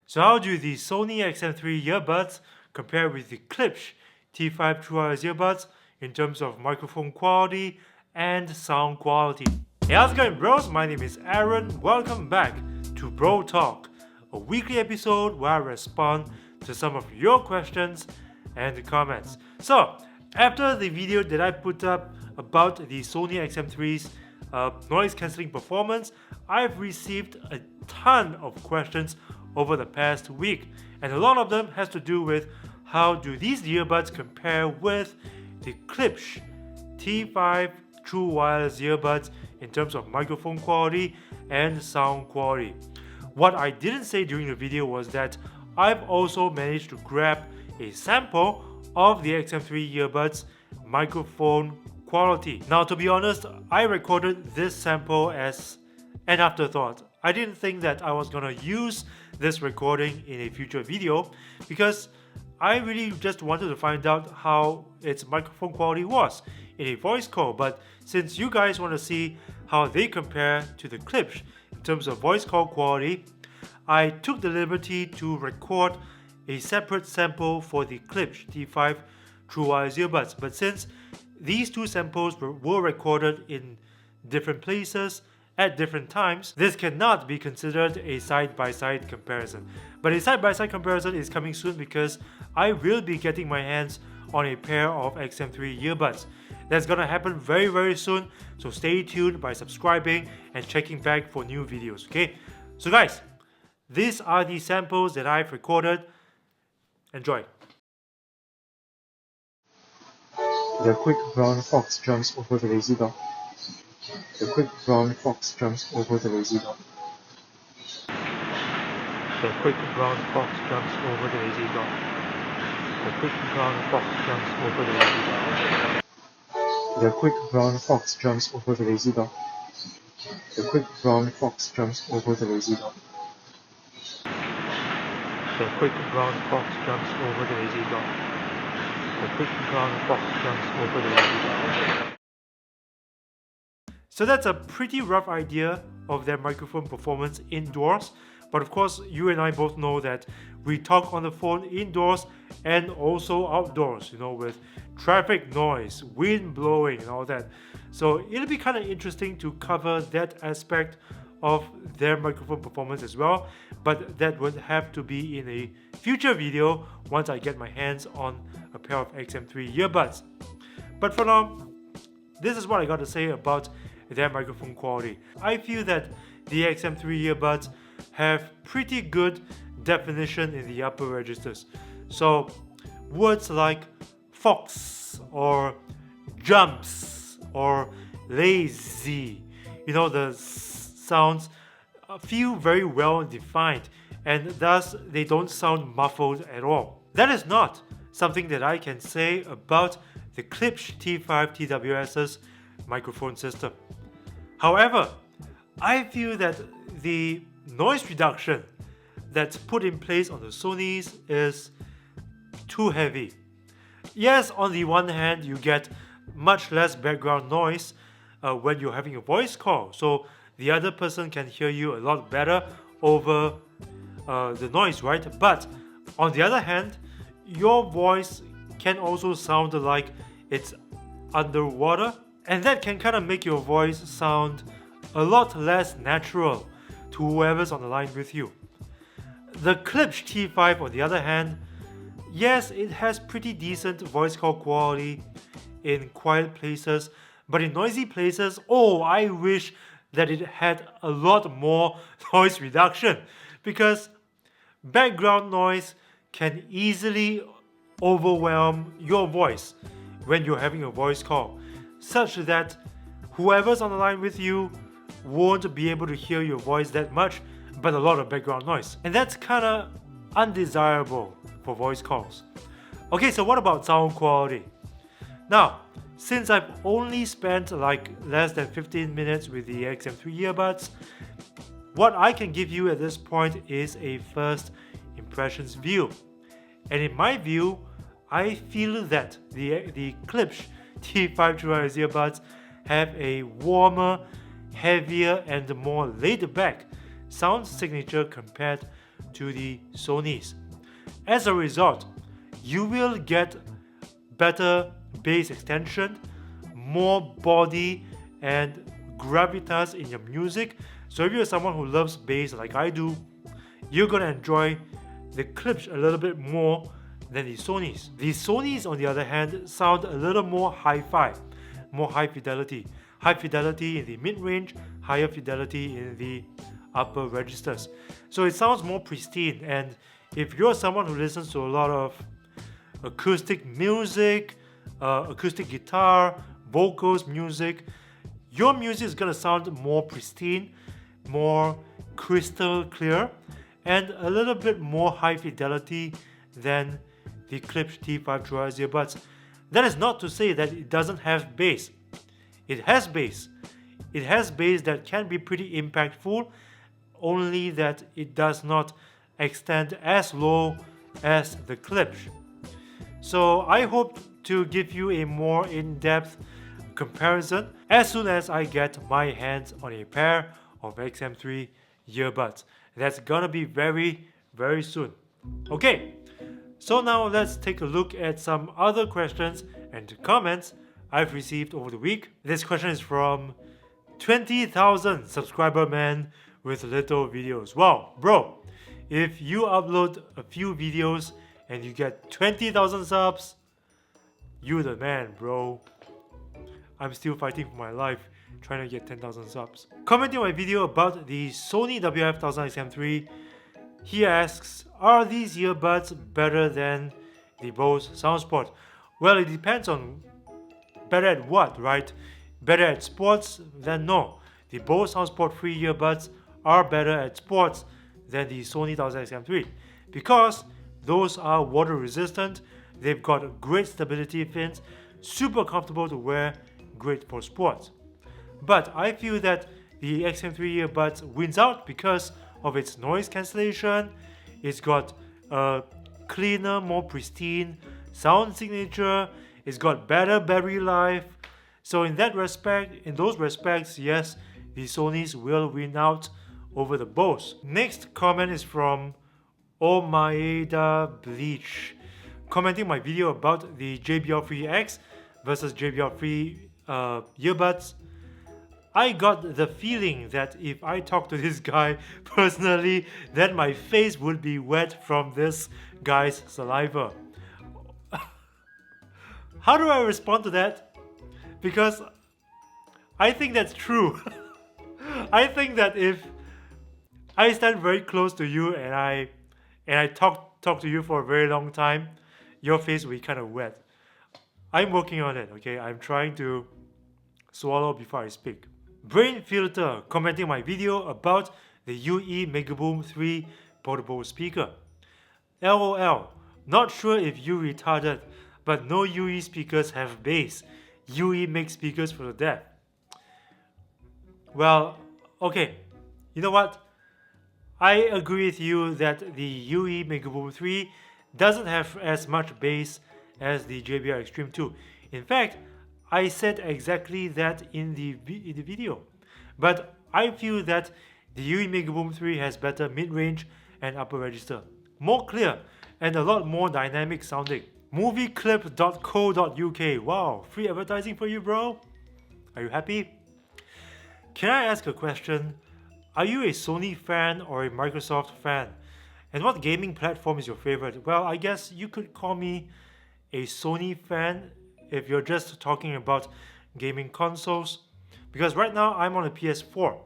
So how do the Sony XM3 earbuds compare with the Klipsch T5 True Wireless earbuds in terms of microphone quality and sound quality? Hey, how's it going, bros? My name is Aaron. Welcome back to Bro Talk, a weekly episode where I respond to some of your questions and comments. So, after the video that I put up about the Sony XM3's noise cancelling performance, I've received a ton of questions over the past week, and a lot of them has to do with how do these earbuds compare with the Klipsch T5 True Wireless earbuds in terms of microphone quality and sound quality. What I didn't say during the video was that I've also managed to grab a sample of the XM3 earbuds microphone quality. Now, to be honest, I recorded this sample as an afterthought. I didn't think that I was gonna use this recording in a future video because I really just wanted to find out how its microphone quality was in a voice call. But since you guys want to see how they compare to the Klipsch in terms of voice call quality, I took the liberty to record a separate sample for the Klipsch T5 True Wireless earbuds. But since these two samples were recorded in different places at different times, this cannot be considered a side-by-side comparison. But a side-by-side comparison is coming soon because I will be getting my hands on a pair of XM3 earbuds. That's gonna happen very soon, so stay tuned by subscribing and checking back for new videos, okay? So guys, these are the samples that I've recorded. Enjoy. The quick brown fox jumps over the lazy dog. The quick brown fox jumps over the lazy dog. The quick brown fox jumps over the lazy dog. The quick brown fox jumps over the lazy dog. The quick brown fox jumps over the lazy dog. The quick brown fox jumps over the lazy dog. The quick brown fox jumps over the lazy dog. The quick brown fox jumps over the lazy dog. So that's a pretty rough idea of their microphone performance indoors. But of course, you and I both know that we talk on the phone indoors and also outdoors, you know, with traffic noise, wind blowing and all that. So it'll be kind of interesting to cover that aspect of their microphone performance as well. But that would have to be in a future video once I get my hands on a pair of XM3 earbuds. But for now, this is what I got to say about their microphone quality. I feel that the XM3 earbuds have pretty good definition in the upper registers. So words like fox or jumps or lazy, you know, the sounds feel very well defined, and thus they don't sound muffled at all. That is not something that I can say about the Klipsch T5 TWS's microphone system. However, I feel that the noise reduction that's put in place on the Sony's is too heavy. Yes, on the one hand, you get much less background noise when you're having a voice call, so the other person can hear you a lot better over the noise, right? But on the other hand, your voice can also sound like it's underwater, and that can kind of make your voice sound a lot less natural to whoever's on the line with you. The Klipsch T5, on the other hand, yes, it has pretty decent voice call quality in quiet places, but in noisy places, oh, I wish that it had a lot more noise reduction, because background noise can easily overwhelm your voice when you're having a voice call, such that whoever's on the line with you won't be able to hear your voice that much, but a lot of background noise. And that's kinda undesirable for voice calls. Okay, so what about sound quality? Now, since I've only spent like less than 15 minutes with the XM3 earbuds, what I can give you at this point is a first impressions view. And in my view, I feel that the Klipsch T5 True Wireless earbuds have a warmer, heavier and more laid-back sound signature compared to the Sonys. As a result, you will get better bass extension, more body and gravitas in your music. So if you're someone who loves bass like I do, you're gonna enjoy the Klipsch a little bit more than the Sonys. The Sonys, on the other hand, sound a little more hi-fi, more high fidelity. High fidelity in the mid-range, higher fidelity in the upper registers. So it sounds more pristine, and if you're someone who listens to a lot of acoustic music, acoustic guitar, vocals music, your music is gonna sound more pristine, more crystal clear, and a little bit more high fidelity than the Klipsch T5 True earbuds. That is not to say that it doesn't have bass. It has bass. It has bass that can be pretty impactful, only that it does not extend as low as the Klipsch. So I hope to give you a more in-depth comparison as soon as I get my hands on a pair of XM3 earbuds. That's gonna be very, very soon. Okay, so now let's take a look at some other questions and comments I've received over the week. This question is from 20,000 subscriber man with little videos. Wow, bro, if you upload a few videos and you get 20,000 subs, you the man, bro. I'm still fighting for my life trying to get 10,000 subs. Commenting on my video about the Sony WF-1000XM3, he asks, are these earbuds better than the Bose SoundSport? Well, it depends on better at what, right? Better at sports? Then no. The Bose SoundSport 3 earbuds are better at sports than the Sony WF-1000XM3 because those are water resistant, they've got great stability fins, super comfortable to wear, great for sports. But I feel that the XM3 earbuds wins out because of its noise cancellation. It's got a cleaner, more pristine sound signature. It's got better battery life. So in those respects, yes, the Sonys will win out over the Bose. Next comment is from Omaeda Bleach, commenting my video about the JBL Free X versus JBL Free earbuds. I got the feeling that if I talk to this guy personally, then my face would be wet from this guy's saliva. How do I respond to that? Because I think that's true. I think that if I stand very close to you and I talk to you for a very long time, your face will be kind of wet. I'm working on it, okay? I'm trying to swallow before I speak. Brain Filter commenting my video about the UE Megaboom 3 portable speaker. LOL, not sure if you retarded, but no UE speakers have bass. UE makes speakers for the deaf. Well, okay, you know what? I agree with you that the UE Megaboom 3 doesn't have as much bass as the JBL Extreme 2. In fact, I said exactly that in the video. But I feel that the UE Megaboom 3 has better mid-range and upper register. More clear and a lot more dynamic sounding. Movieclip.co.uk. Wow, free advertising for you, bro. Are you happy? Can I ask a question? Are you a Sony fan or a Microsoft fan? And what gaming platform is your favorite? Well, I guess you could call me a Sony fan if you're just talking about gaming consoles, because right now I'm on a PS4.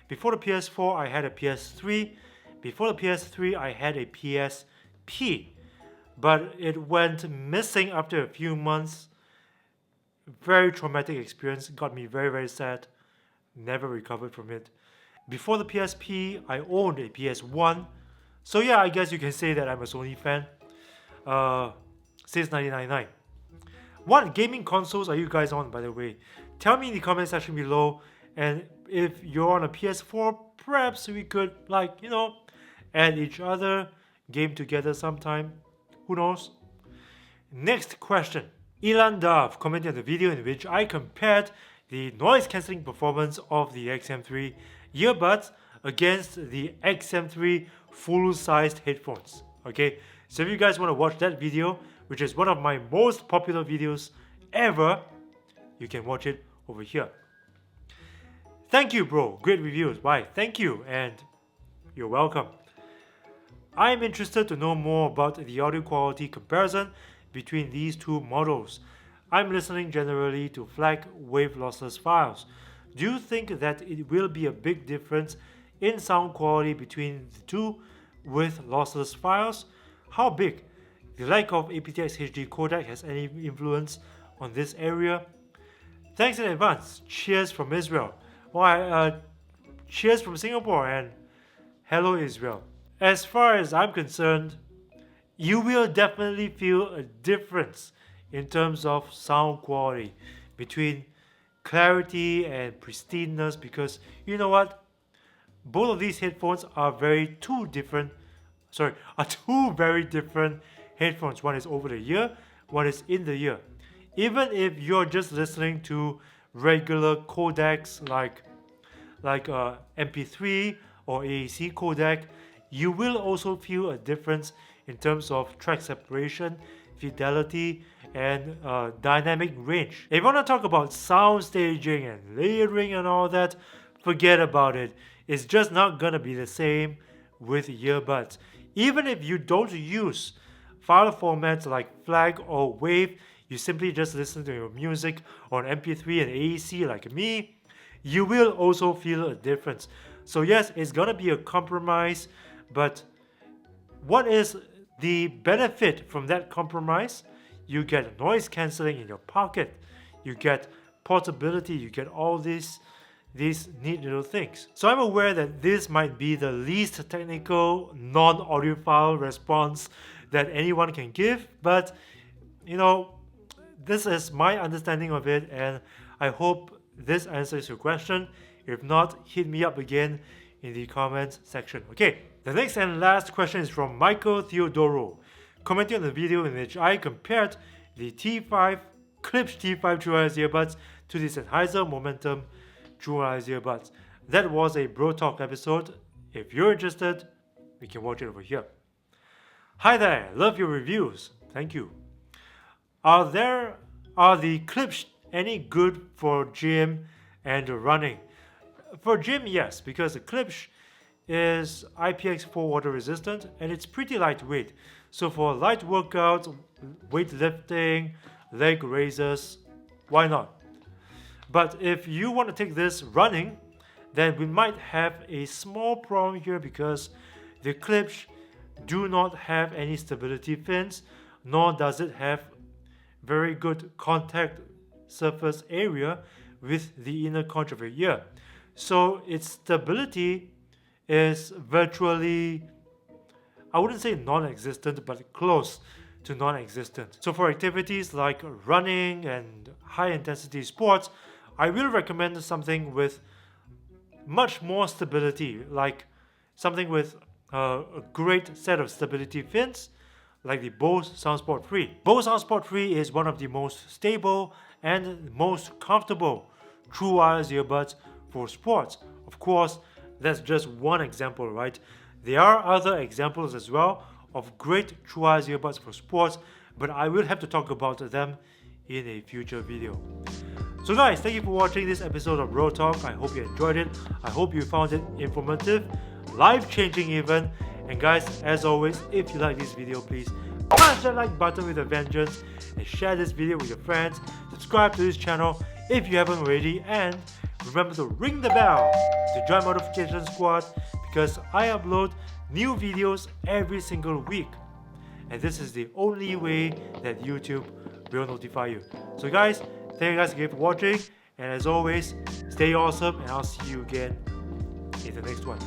Before the PS4 I had a PS3. Before the PS3 I had a PSP, but it went missing after a few months. Very traumatic experience, got me very, very sad. Never recovered from it. Before the PSP I owned a PS1. So yeah, I guess you can say that I'm a Sony fan since 1999. What gaming consoles are you guys on, by the way? Tell me in the comment section below, and if you're on a PS4, perhaps we could, add each other, game together sometime. Who knows? Next question. Elan Dove commented on the video in which I compared the noise cancelling performance of the XM3 earbuds against the XM3 full-sized headphones. Okay, so if you guys want to watch that video, which is one of my most popular videos ever, you can watch it over here. Thank you, bro. Great reviews. Why? Thank you, and you're welcome. I'm interested to know more about the audio quality comparison between these two models. I'm listening generally to FLAC wave lossless files. Do you think that it will be a big difference in sound quality between the two with lossless files? How big? The lack of aptX HD codec has any influence on this area? Thanks in advance. Cheers from Israel. Cheers from Singapore, and hello Israel. As far as I'm concerned, you will definitely feel a difference in terms of sound quality between clarity and pristineness, because you know what? Both of these headphones are two very different headphones. One is over the ear, one is in the ear. Even if you're just listening to regular codecs like MP3 or AAC codec, you will also feel a difference in terms of track separation, fidelity, and dynamic range. If you want to talk about sound staging and layering and all that, forget about it. It's just not gonna be the same with earbuds. Even if you don't use file formats like FLAC or WAV, you simply just listen to your music on MP3 and AAC like me, you will also feel a difference. So yes, it's gonna be a compromise, but what is the benefit from that compromise? You get noise cancelling in your pocket, you get portability, you get all these neat little things. So I'm aware that this might be the least technical, non-audiophile response that anyone can give, but you know, this is my understanding of it, and I hope this answers your question. If not, hit me up again in the comments section. Okay, the next and last question is from Michael Theodoro, commenting on the video in which I compared the Klipsch T5 True Wireless earbuds to the Sennheiser Momentum True Wireless earbuds. That was a BROTALK episode. If you're interested, we can watch it over here. Hi there, love your reviews. Thank you. Are the Klipsch any good for gym and running? For gym, yes, because the Klipsch is IPX4 water resistant and it's pretty lightweight. So for light workouts, weightlifting, leg raises, why not? But if you want to take this running, then we might have a small problem here, because the Klipsch do not have any stability fins, nor does it have very good contact surface area with the inner conch of your ear. So its stability is virtually, I wouldn't say non-existent, but close to non-existent. So for activities like running and high intensity sports, I will recommend something with much more stability, like something with a great set of stability fins, like the Bose SoundSport 3. Bose SoundSport 3 is one of the most stable and most comfortable true wireless earbuds for sports. Of course, that's just one example, right? There are other examples as well of great true wireless earbuds for sports, but I will have to talk about them in a future video. So guys, thank you for watching this episode of BROTALK. I hope you enjoyed it. I hope you found it informative, life-changing even. And guys, as always, if you like this video, please punch that like button with a vengeance and share this video with your friends. Subscribe to this channel if you haven't already, and remember to ring the bell to join my notification squad, because I upload new videos every single week. And this is the only way that YouTube will notify you. So guys, thank you guys again for watching, and as always, stay awesome, and I'll see you again in the next one.